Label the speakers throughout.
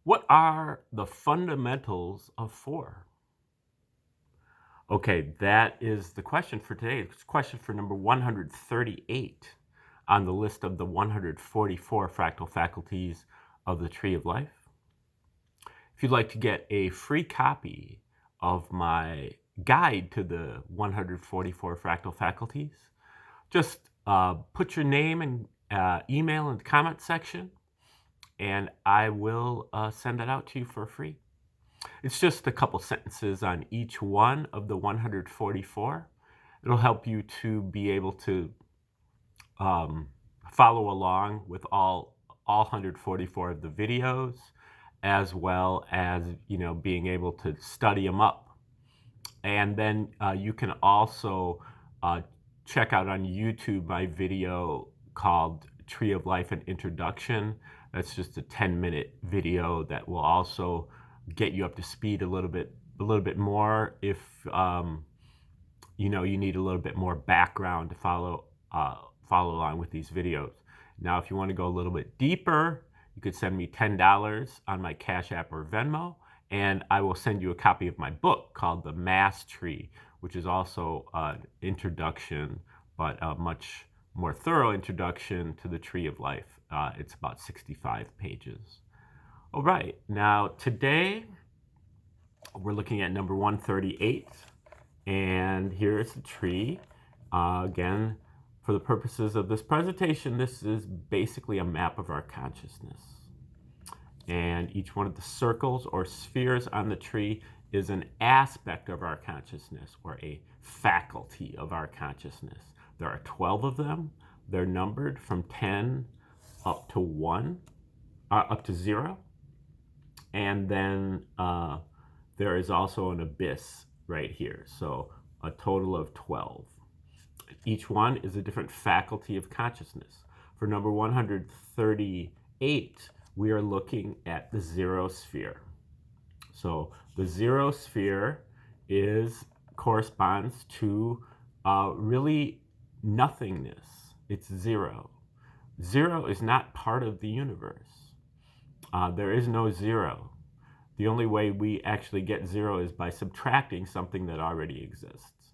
Speaker 1: What are the fundamentals of four? Okay, that is the question for today. It's question for number 138 on the list of the 144 fractal faculties of the Tree of Life. If you'd like to get a free copy of my guide to the 144 fractal faculties, just put your name and email in the comment section, and I will send that out to you for free. It's just a couple sentences on each one of the 144. It'll help you to be able to follow along with all 144 of the videos, as well as being able to study them up. And then you can also check out on YouTube my video called Tree of Life and Introduction. That's just a 10-minute video that will also get you up to speed a little bit more if you need a little bit more background to follow along with these videos. Now, if you want to go a little bit deeper, you could send me $10 on my Cash App or Venmo, and I will send you a copy of my book called The Mass Tree, which is also an introduction, but a much more thorough introduction to the Tree of Life. It's about 65 pages. All right, now today we're looking at number 138, and here's the tree. Again, for the purposes of this presentation, this is basically a map of our consciousness. And each one of the circles or spheres on the tree is an aspect of our consciousness or a faculty of our consciousness. There are 12 of them. They're numbered from 10 up to 1, up to 0. And then there is also an abyss right here. So a total of 12. Each one is a different faculty of consciousness. For number 138, we are looking at the zero sphere. So the zero sphere corresponds to really nothingness. It's zero. Zero is not part of the universe. There is no zero. The only way we actually get zero is by subtracting something that already exists.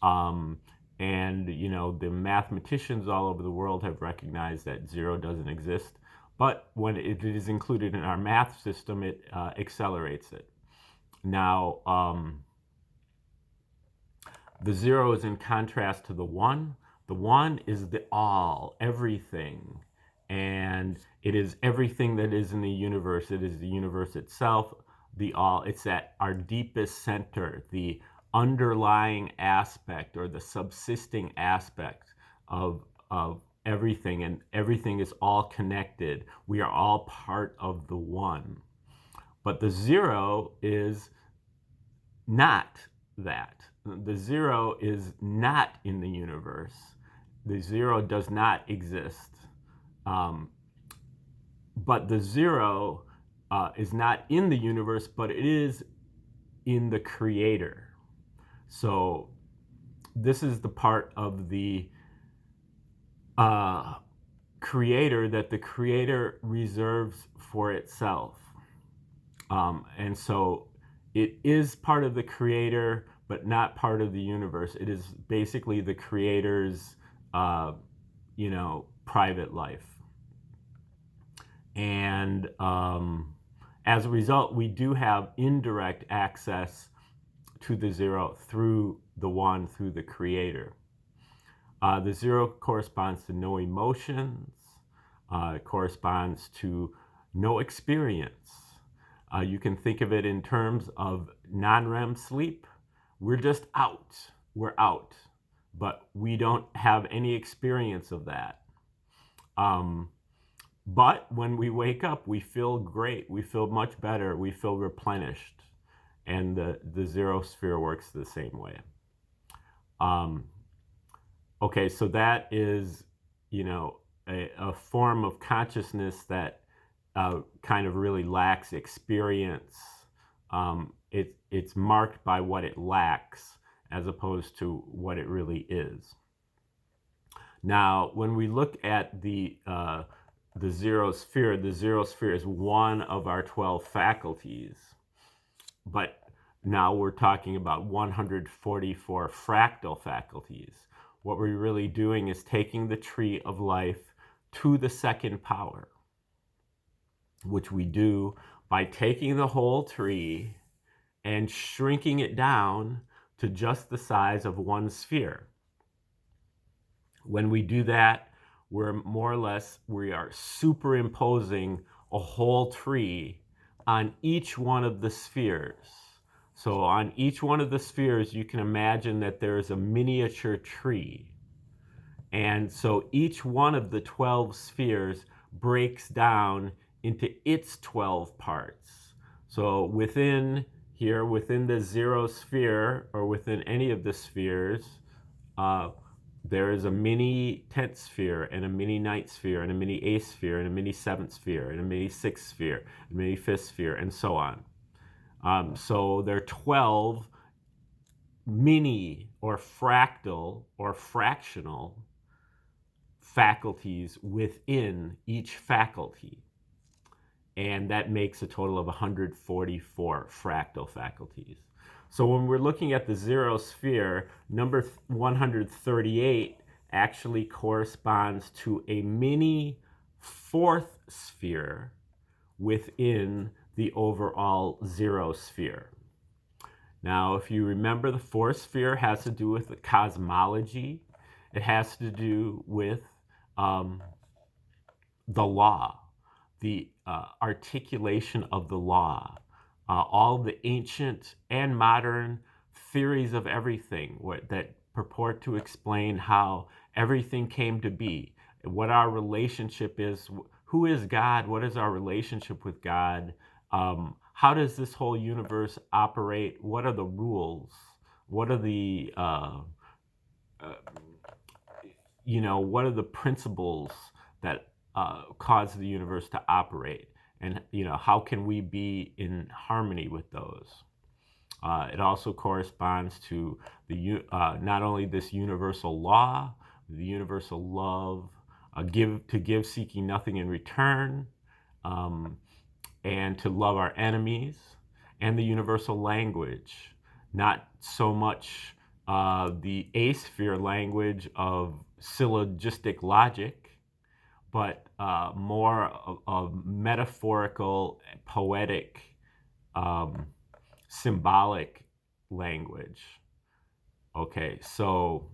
Speaker 1: And the mathematicians all over the world have recognized that zero doesn't exist. But when it is included in our math system, it accelerates it. Now, the zero is in contrast to the one. The one is the all, everything. And it is everything that is in the universe. It is the universe itself, the all. It's at our deepest center, the underlying aspect or the subsisting aspect of everything, and everything is all connected. We are all part of the one. But the zero is not that. The zero is not in the universe. The zero does not exist. But the zero is not in the universe, but it is in the Creator. So this is the part of the Creator that the Creator reserves for itself. And so it is part of the Creator, but not part of the universe. It is basically the Creator's, private life. And as a result, we do have indirect access to the zero through the one, through the Creator. The zero corresponds to no emotions. It corresponds to no experience. You can think of it in terms of non-REM sleep. We're just out. We're out. But we don't have any experience of that. But when we wake up, we feel great. We feel much better. We feel replenished. And the zero sphere works the same way. Okay, so that is, a form of consciousness that kind of really lacks experience. It's marked by what it lacks as opposed to what it really is. Now, when we look at the the zero sphere. The zero sphere is one of our 12 faculties. But now we're talking about 144 fractal faculties. What we're really doing is taking the tree of life to the second power, which we do by taking the whole tree and shrinking it down to just the size of one sphere. When we do that, we're more or less, we are superimposing a whole tree on each one of the spheres. So on each one of the spheres, you can imagine that there is a miniature tree. And so each one of the 12 spheres breaks down into its 12 parts. So within here, within the zero sphere, or within any of the spheres, there is a mini 10th sphere, and a mini 9th sphere, and a mini 8th sphere, and a mini 7th sphere, and a mini 6th sphere, a mini 5th sphere, and so on. So there are 12 mini or fractal or fractional faculties within each faculty. And that makes a total of 144 fractal faculties. So when we're looking at the zero sphere, number 138 actually corresponds to a mini fourth sphere within the overall zero sphere. Now, if you remember, the fourth sphere has to do with the cosmology. It has to do with the law, the articulation of the law, all the ancient and modern theories of everything that purport to explain how everything came to be, what our relationship is, who is God, what is our relationship with God, how does this whole universe operate, what are the rules, what are the what are the principles that cause the universe to operate, and how can we be in harmony with those. It also corresponds to the not only this universal law, the universal love, give seeking nothing in return, and to love our enemies, and the universal language, not so much the A-sphere language of syllogistic logic, but more of metaphorical, poetic, symbolic language. Okay, so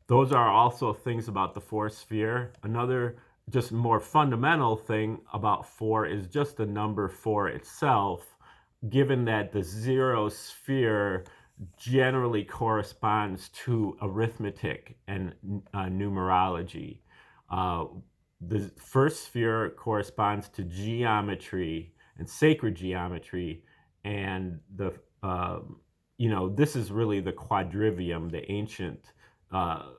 Speaker 1: those are also things about the fourth sphere. Another just more fundamental thing about 4 is just the number 4 itself, given that the zero sphere generally corresponds to arithmetic and numerology. The first sphere corresponds to geometry and sacred geometry, and this is really the quadrivium, the ancient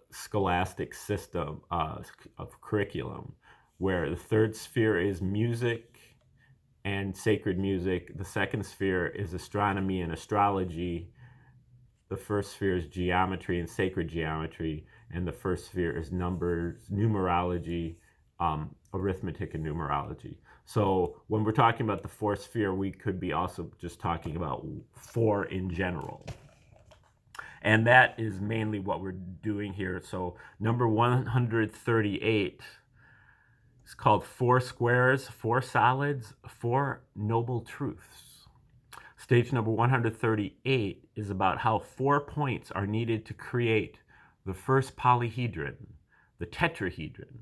Speaker 1: scholastic system of curriculum, where the third sphere is music and sacred music. The second sphere is astronomy and astrology. The first sphere is geometry and sacred geometry, and the first sphere is numbers, numerology, arithmetic, and numerology. So when we're talking about the fourth sphere, we could be also just talking about 4 in general. And that is mainly what we're doing here. So number 138 is called 4 squares, 4 solids, 4 noble truths. Stage number 138 is about how 4 points are needed to create the first polyhedron, the tetrahedron,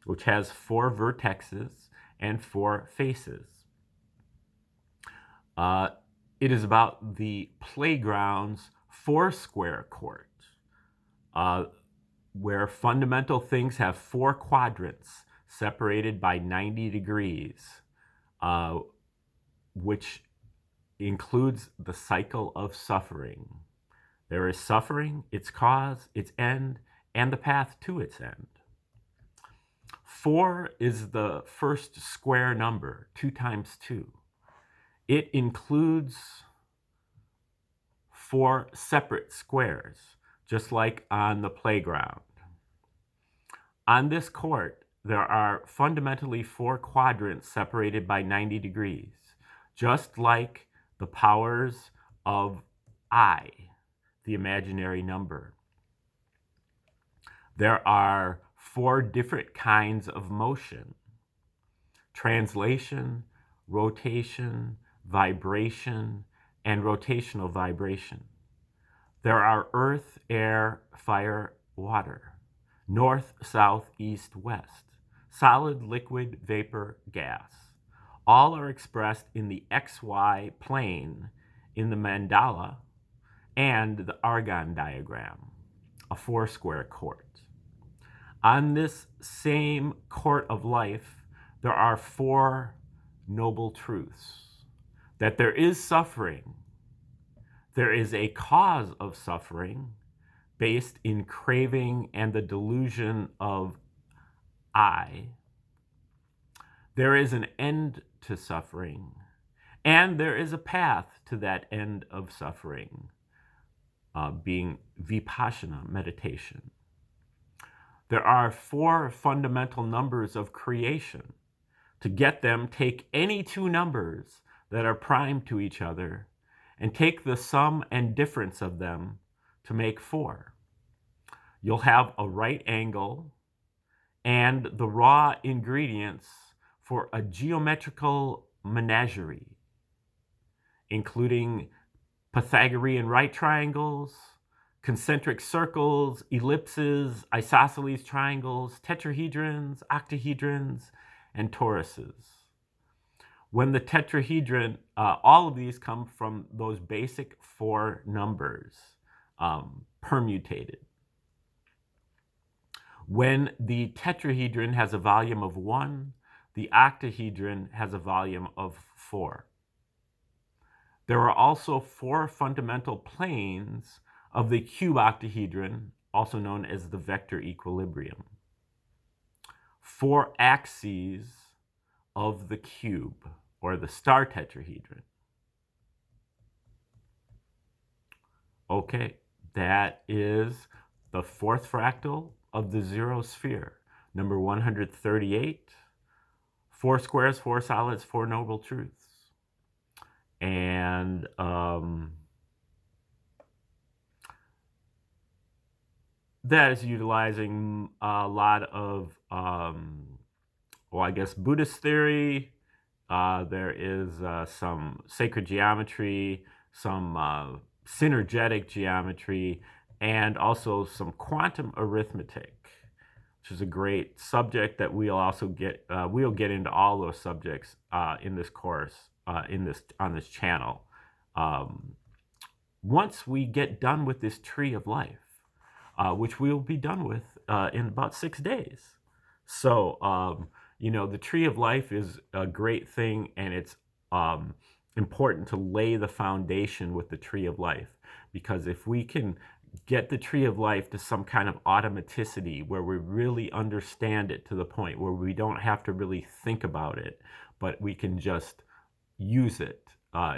Speaker 1: which has 4 vertexes and 4 faces. It is about the playground's 4-square court, where fundamental things have 4 quadrants separated by 90 degrees, which includes the cycle of suffering. There is suffering, its cause, its end, and the path to its end. 4 is the first square number, 2 times 2. It includes 4 separate squares, just like on the playground. On this court, there are fundamentally 4 quadrants separated by 90 degrees, just like the powers of I, the imaginary number. There are 4 different kinds of motion: translation, rotation, vibration, and rotational vibration. There are earth, air, fire, water, north, south, east, west, solid, liquid, vapor, gas. All are expressed in the XY plane in the mandala and the argon diagram, a 4-square court. On this same court of life, there are 4 noble truths: that there is suffering, there is a cause of suffering based in craving and the delusion of I. There is an end to suffering, and there is a path to that end of suffering, being vipassana meditation. There are 4 fundamental numbers of creation. To get them, take any 2 numbers that are prime to each other and take the sum and difference of them to make 4. You'll have a right angle and the raw ingredients for a geometrical menagerie, including Pythagorean right triangles, concentric circles, ellipses, isosceles triangles, tetrahedrons, octahedrons, and toruses. When the tetrahedron, all of these come from those basic 4 numbers, permutated. When the tetrahedron has a volume of 1, the octahedron has a volume of 4. There are also 4 fundamental planes of the cube octahedron, also known as the vector equilibrium. 4 axes of the cube, or the star tetrahedron. Okay, that is the 4th fractal of the 0 sphere, number 138, 4 squares, 4 solids, 4 noble truths. And that is utilizing a lot of, I guess, Buddhist theory. There is some sacred geometry, some synergetic geometry, and also some quantum arithmetic, which is a great subject that we'll also get. We'll get into all those subjects in this course, on this channel. Once we get done with this tree of life, which we will be done with in about 6 days. So, the tree of life is a great thing, and it's important to lay the foundation with the tree of life, because if we can get the tree of life to some kind of automaticity where we really understand it to the point where we don't have to really think about it, but we can just use it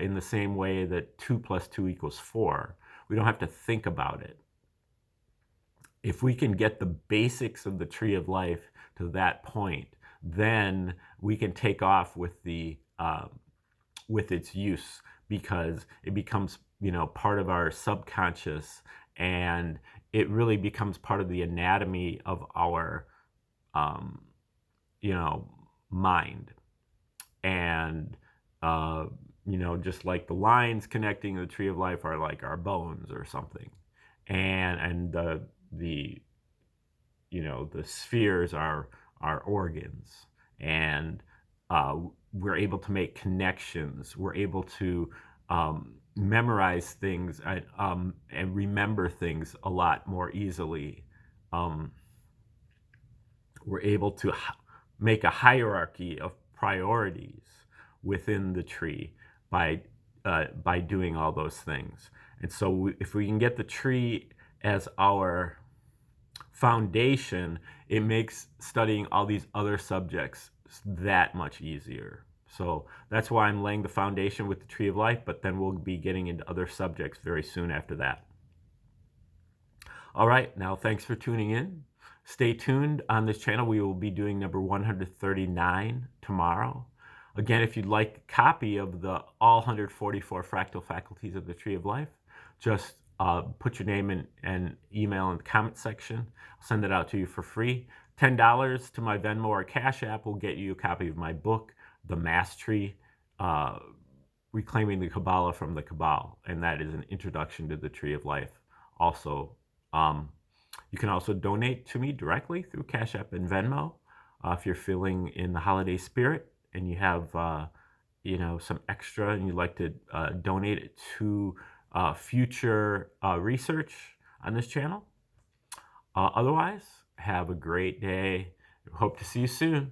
Speaker 1: in the same way that 2 + 2 = 4. We don't have to think about it. If we can get the basics of the tree of life to that point, then we can take off with the with its use, because it becomes part of our subconscious, and it really becomes part of the anatomy of our mind. And just like the lines connecting the tree of life are like our bones or something, and the spheres are our organs, and we're able to make connections. We're able to memorize things and remember things a lot more easily. We're able to make a hierarchy of priorities within the tree by doing all those things. And so if we can get the tree as our foundation, it makes studying all these other subjects that much easier. So that's why I'm laying the foundation with the tree of life, but then we'll be getting into other subjects very soon after that. All right, now thanks for tuning in. Stay tuned on this channel. We will be doing number 139 tomorrow. Again, if you'd like a copy of the all 144 fractal faculties of the Tree of Life, just put your name and email in the comment section. I'll send it out to you for free. $10 to my Venmo or Cash App will get you a copy of my book, The Mass Tree, Reclaiming the Kabbalah from the Cabal, and that is an introduction to the Tree of Life. Also, you can also donate to me directly through Cash App and Venmo if you're feeling in the holiday spirit and you have some extra and you'd like to donate it to future research on this channel. Otherwise, have a great day. Hope to see you soon.